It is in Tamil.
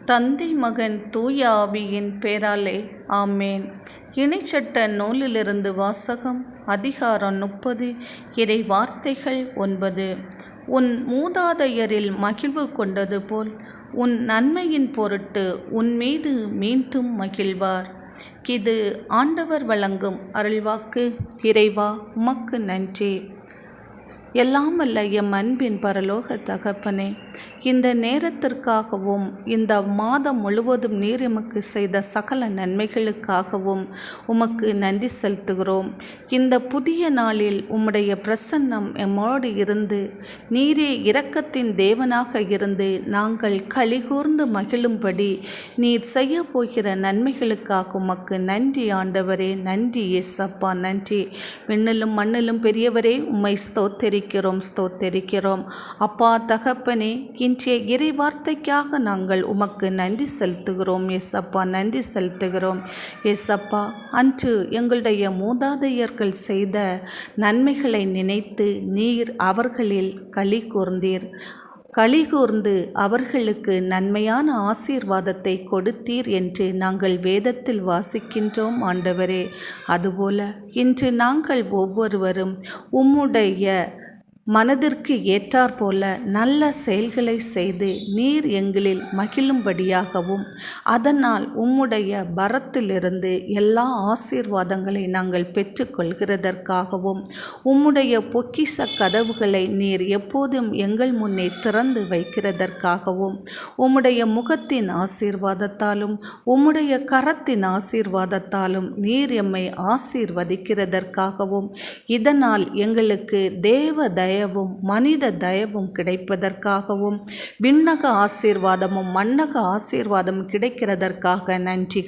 தந்தை மகன் தூய ஆவியின் பேராலே ஆமேன். இணைச்சட்ட நூலிலிருந்து வாசகம். அதிகாரம் 30. இறை வார்த்தைகள் 9. உன் மூதாதையரில் மகிழ்வு கொண்டது போல் உன் நன்மையின் பொருட்டு உன்மீது மீண்டும் மகிழ்வார். இது ஆண்டவர் வழங்கும் அருள்வாக்கு. இறைவா, உமக்கு நன்றி. எல்லாம் வல்ல எம் அன்பின் பரலோக தகப்பனே, இந்த நேரத்திற்காகவும் இந்த மாதம் முழுவதும் நீர் எமக்கு செய்த சகல நன்மைகளுக்காகவும் உமக்கு நன்றி செலுத்துகிறோம். இந்த புதிய நாளில் உம்முடைய பிரசன்னம் எம்மோடு இருந்து நீரே இரக்கத்தின் தேவனாக இருந்து நாங்கள் களிகூர்ந்து மகிழும்படி நீர் செய்ய போகிற நன்மைகளுக்காக உமக்கு நன்றி ஆண்டவரே. நன்றி இயேசப்பா, நன்றி. விண்ணிலும் மண்ணிலும் பெரியவரே, உம்மை ஸ்தோத்தரிக்கிறோம். அப்பா தகப்பனே, இன்றைய இறை வார்த்தைக்காக நாங்கள் உமக்கு நன்றி செலுத்துகிறோம் ஏசப்பா, நன்றி செலுத்துகிறோம் ஏசப்பா. அன்று எங்களுடைய மூதாதையர்கள் செய்த நன்மைகளை நினைத்து நீர் அவர்களில் களி கூர்ந்து அவர்களுக்கு நன்மையான ஆசீர்வாதத்தை கொடுத்தீர் என்று நாங்கள் வேதத்தில் வாசிக்கின்றோம் ஆண்டவரே. அதுபோல இன்று நாங்கள் ஒவ்வொருவரும் உம்முடைய மனதிற்கு ஏற்றாற்போல நல்ல செயல்களை செய்து நீர் எங்களில் மகிழும்படியாகவும் அதனால் உம்முடைய பரத்திலிருந்து எல்லா ஆசீர்வாதங்களை நாங்கள் பெற்றுக்கொள்கிறதற்காகவும் உம்முடைய பொக்கிஷ கதவுகளை நீர் எப்போதும் எங்கள் முன்னே திறந்து வைக்கிறதற்காகவும் உம்முடைய முகத்தின் ஆசீர்வாதத்தாலும் உம்முடைய கரத்தின் ஆசீர்வாதத்தாலும் நீர் எம்மை ஆசீர்வதிக்கிறதற்காகவும் இதனால் எங்களுக்கு தேவ தயவும் மனித தயவும் கிடைப்பதற்காகவும் விண்ணக ஆசீர்வாதமும் மண்ணக ஆசீர்வாதமும் கிடைக்கிறதற்காக நன்றிகள்.